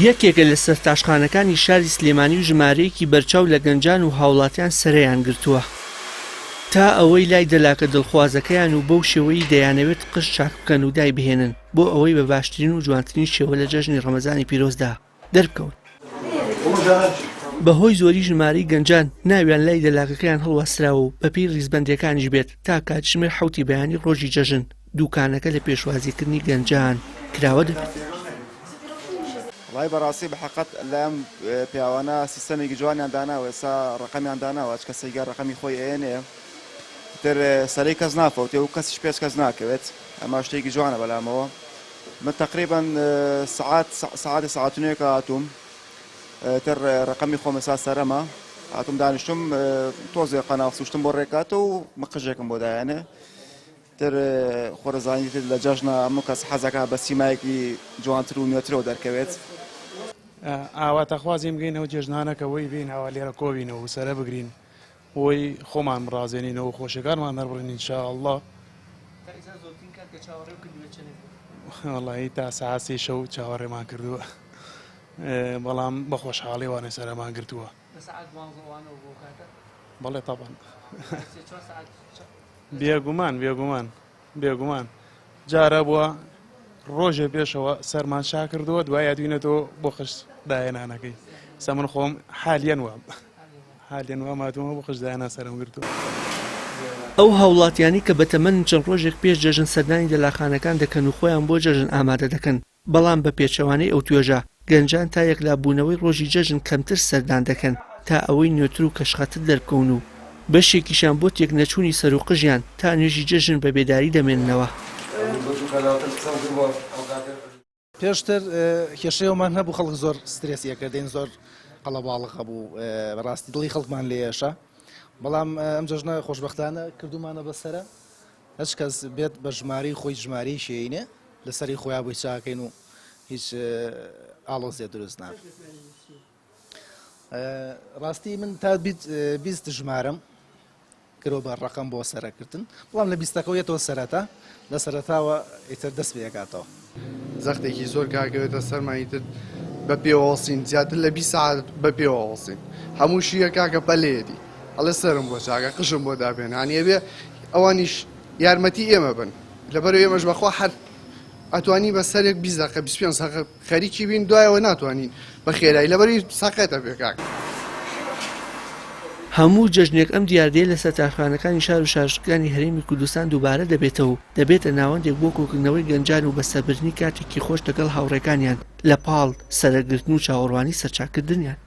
یەکێکە لە سەرتاشخانەکانی شاری سلێمانی و ژمارەیەکی بەرچاو لە گەنجان و هاوڵاتیان سەرەیان گرتووە تا ئەوەی لای دەلاکە دڵخوازەکەیان و بەو شێوەی دەیانەوێت قژ چاک بکەن و دای بهێنن بۆ ئەوەی بە باشترین و جوانترین شێوە لە جەژنی ڕەمەزانی پیرۆزدا دەربکەون. بەهۆی زۆری ژمارەی گەنجان ناویان لای دەلاکەکەیان هەڵوەستراوە و بەپێی ڕیزبەندەکانیش بێت تا کاتژمێر 7 بەیانی ڕۆژی جەژن دووکانەکە لە پێشوازیکردنی گەنجان کراوە دەبێت. والله بەڕاستی بەحەقەت لەم پیاوانە سیستەمێکی جوانیان داناوە ئێستا ڕقەمیان داناوە هیچ کەسێک ڕقەمی خۆی ئێنێ تر سەرەی کەس نافەوتێ و کەسیش پێش کەس ناکەوێت ئەمە شتێکی جوانە بەلامەوە من تقریبا سعات نوێکە هاتووم تر ڕقەمی خۆم ئێستا سەرەمە هاتووم دانیشتم تۆزێ قەناغ سوشتم بۆ ڕێکاتە و مقژێکم بۆ دایانێ تر خۆرەزانی تر لە جەژنە هەموو کەس حەزەکە بە سیمایەکی جوانتر و نوێترەوە دەرکەوێت. ئاواتەخوازیم بگەین ئەو جێژنانەکەەوەی بین ئەوە لێرە کۆبینەوە و سەرە بگرین بۆی خۆمان بڕازێنینەوە خۆشەکانمان دەڕبڕین ئینشاءالله. وەڵڵی تا ساعەتی شەو چاوەڕێمان کردووە بەڵام بە خۆشحاڵیوانە سەرەمان گرتووە. بەڵێ تەبەن بێگومان جارە بووە ڕۆژێ پێشەوە سەرمان شا کردووە دوای یادوینێتەوە بۆ خشت داهێنانەکەی سە من خۆم حالیان وام هاتوومە بۆ خشتدایانە سەرم گرتووە. ئەو هاوڵاتیانی کە بەتەمەن چەند ڕۆژێک پێش جەژن سەردانی دەلاخانەکان دەکەن و خۆیان بۆ جەژن ئامادە دەکەن بەڵام بە پێچەوانەی ئەو توێژە گەنجان تا یەکلابوونەوەی ڕۆژی جەژن کەمتر سەردان دەکەن تا ئەوەی نوێتر و کەشخەتر دەرکەون و بەشێکیشان بۆ تێک نەچوونی سەر و قژیان تا نوێژی جەژن بە بێداری دەمێننەوە. پێشتر کێشەیەومان هەبوو خەڵک زۆر سترێسیەکە دێن زۆر قەڵەباڵق هەبوو بەڕاستی دڵی خەڵکمان لێشە بەڵام ئەم جەژنە خۆشبەختانە کردومانە بەسەرە هەچ کەس بێت بە ژماری خۆی ژماری شێینێ لەسەری خۆیان بۆی چاکەین و هیچ ئاڵۆزیە دروست نابێت. ڕاستی من تا 20 ژمارەم کرۆ بە ڕقم بۆ سەرەکردن بەڵام لە 20ەکەوێتەوە سەرەتا لە سەرەتاوە ئیتر دەست پێکاتەوە زەختێکی زۆر کاکەوێتە سەرمانیتر بە پێوەڵسین زیاتر لە 20 ساعت بە پێوەڵسین هەموو شیە کاکە پەلێتی ئەڵێ سرم بۆ چاکە قژم بۆ دابێن هەنیەبێ ئەوانیش یارمەتی ئێمە بن لەبەر ئێمەش بەخوا هەر ئەتوانی بە سەرێک 20 دقیقە 25 ساعت خەریکی بین دوایەوە ناتوانین بە خێرایی لەبەری ساقێتە پێ کاکە. هەموو جەژنێک ئەم دیاردەیە لە سەرتاشخانەکانی شار و شارژەکانی هەرێمی کوردستان دووبارە دەبێتەوە دەبێتە ناوەندێک بۆ کۆکردنەوەی گەنجان و بەسەربردنی کاتێکی خۆش لەگەڵ هاوڕێکانیان لە پاڵ سەرەگرتن و چاوەڕوانی سەرچاکردنیان.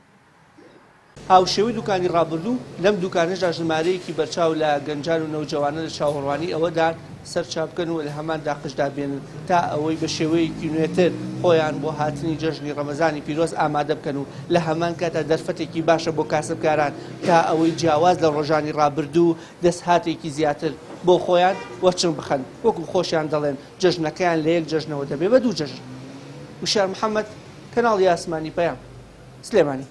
هاوشێوەی دوکانی ڕابردوو لەم دوکانەدا ژمارەیەکی بەرچاو لە گەنجان و نەوجەوانە لە چاوەڕوانی ئەوەدا سەرچاو بکەن و لە هەماندا قژدا بێنن تا ئەوەی بە شێوەیەکی نوێتر خۆیان بۆ هاتنی جەژنی ڕەمەزانی پیرۆز ئامادە بکەن و لە هەمان کاتە دەرفەتێکی باشە بۆ کاسبکاران تا ئەوەی جیاواز لە ڕۆژانی ڕابردوو دەستهاتێکی زیاتر بۆ خۆیان وەچن بخەن وەکو خۆشیان دەڵێن جەژنەکەیان لە یەک جەژنەوە دەبێ بە دوو جەژن. وشار محەممەد کەناڵی ئاسمانی پەیام سلێمانی.